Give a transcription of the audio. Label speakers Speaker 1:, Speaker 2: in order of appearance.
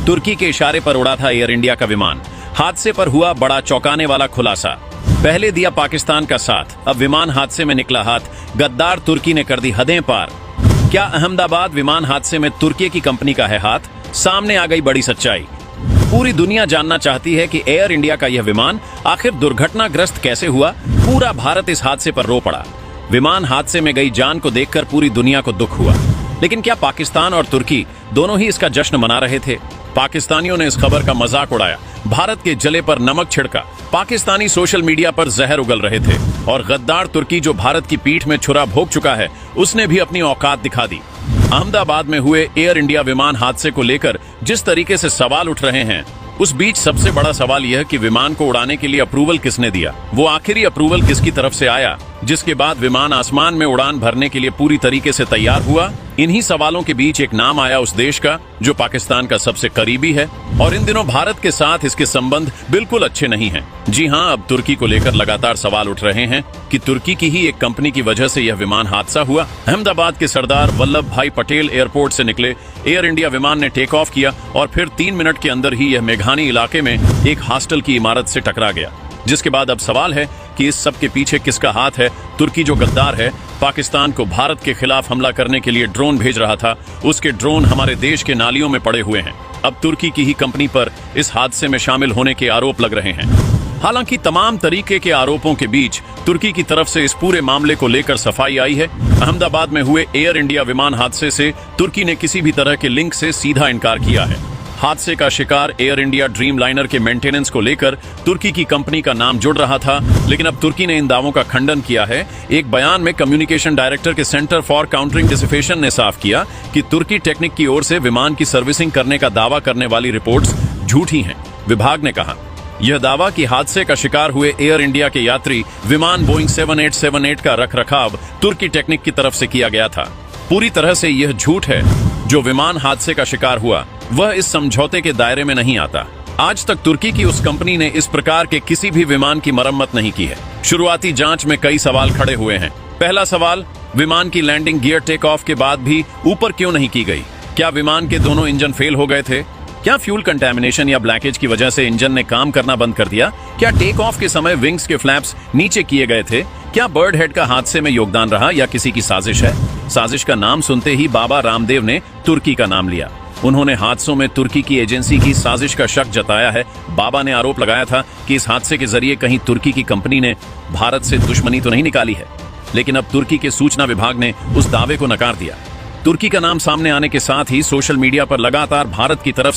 Speaker 1: तुर्की के इशारे पर उड़ा था एयर इंडिया का विमान। हादसे पर हुआ बड़ा चौंकाने वाला खुलासा। पहले दिया पाकिस्तान का साथ, अब विमान हादसे में निकला हाथ। गद्दार तुर्की ने कर दी हदें पार। क्या अहमदाबाद विमान हादसे में तुर्की की कंपनी का है हाथ? सामने आ गई बड़ी सच्चाई। पूरी दुनिया जानना चाहती है कि एयर इंडिया का यह विमान आखिर दुर्घटनाग्रस्त कैसे हुआ। पूरा भारत इस हादसे पर रो पड़ा। विमान हादसे में गई जान को देखकर पूरी दुनिया को दुख हुआ। लेकिन क्या पाकिस्तान और तुर्की दोनों ही इसका जश्न मना रहे थे? पाकिस्तानियों ने इस खबर का मजाक उड़ाया, भारत के जले पर नमक छिड़का। पाकिस्तानी सोशल मीडिया पर जहर उगल रहे थे और गद्दार तुर्की जो भारत की पीठ में छुरा भोग चुका है, उसने भी अपनी औकात दिखा दी। अहमदाबाद में हुए एयर इंडिया विमान हादसे को लेकर जिस तरीके से सवाल उठ रहे हैं, उस बीच सबसे बड़ा सवाल यह कि विमान को उड़ाने के लिए अप्रूवल किसने दिया? वो आखिरी अप्रूवल किसकी तरफ से आया, जिसके बाद विमान आसमान में उड़ान भरने के लिए पूरी तरीके से तैयार हुआ? इन्हीं सवालों के बीच एक नाम आया उस देश का जो पाकिस्तान का सबसे करीबी है और इन दिनों भारत के साथ इसके संबंध बिल्कुल अच्छे नहीं हैं। जी हां, अब तुर्की को लेकर लगातार सवाल उठ रहे हैं कि तुर्की की ही एक कंपनी की वजह से यह विमान हादसा हुआ। अहमदाबाद के सरदार वल्लभ भाई पटेल एयरपोर्ट से निकले एयर इंडिया विमान ने टेक ऑफ किया और फिर 3 मिनट के अंदर ही यह मेघानी इलाके में एक हॉस्टल की इमारत से टकरा गया। जिसके बाद अब सवाल है कि इस सब के पीछे किसका हाथ है? तुर्की जो गद्दार है, पाकिस्तान को भारत के खिलाफ हमला करने के लिए ड्रोन भेज रहा था, उसके ड्रोन हमारे देश के नालियों में पड़े हुए हैं। अब तुर्की की ही कंपनी पर इस हादसे में शामिल होने के आरोप लग रहे हैं। हालांकि तमाम तरीके के आरोपों के बीच तुर्की की तरफ से इस पूरे मामले को लेकर सफाई आई है। अहमदाबाद में हुए एयर इंडिया विमान हादसे से तुर्की ने किसी भी तरह के लिंक से सीधा इनकार किया है। हादसे का शिकार एयर इंडिया ड्रीम लाइनर के मेंटेनेंस को लेकर तुर्की की कंपनी का नाम जुड़ रहा था, लेकिन अब तुर्की ने इन दावों का खंडन किया है। एक बयान में कम्युनिकेशन डायरेक्टर के सेंटर फॉर काउंटरिंग डिसइंफेक्शन ने साफ किया कि तुर्की टेक्निक की ओर से विमान की सर्विसिंग करने का दावा करने वाली रिपोर्ट्स झूठी हैं। विभाग ने कहा यह दावा कि हादसे का शिकार हुए एयर इंडिया के यात्री विमान बोइंग 7878 का रखरखाव तुर्की टेक्निक की तरफ से किया गया था। पूरी तरह से यह झूठ है। जो विमान हादसे का शिकार हुआ वह इस समझौते के दायरे में नहीं आता। आज तक तुर्की की उस कंपनी ने इस प्रकार के किसी भी विमान की मरम्मत नहीं की है। शुरुआती जांच में कई सवाल खड़े हुए हैं। पहला सवाल, विमान की लैंडिंग गियर टेक ऑफ के बाद भी ऊपर क्यों नहीं की गई? क्या विमान के दोनों इंजन फेल हो गए थे? क्या फ्यूल कंटेमिनेशन या ब्लैकेज की वजह से इंजन ने काम करना बंद कर दिया? क्या टेक ऑफ के समय विंग्स के फ्लैप्स नीचे किए गए थे? क्या बर्ड हेड का हादसे में योगदान रहा या किसी की साजिश है? साजिश का नाम सुनते ही बाबा रामदेव ने तुर्की का नाम लिया। उन्होंने हादसों में तुर्की की एजेंसी की साजिश का शक जताया है। बाबा ने आरोप लगाया था कि इस हादसे के जरिए कहीं तुर्की की कंपनी ने भारत से दुश्मनी तो नहीं निकाली है, लेकिन अब तुर्की के सूचना विभाग ने उस दावे को नकार दिया। तुर्की का नाम सामने आने के साथ ही सोशल मीडिया पर लगातार भारत की तरफ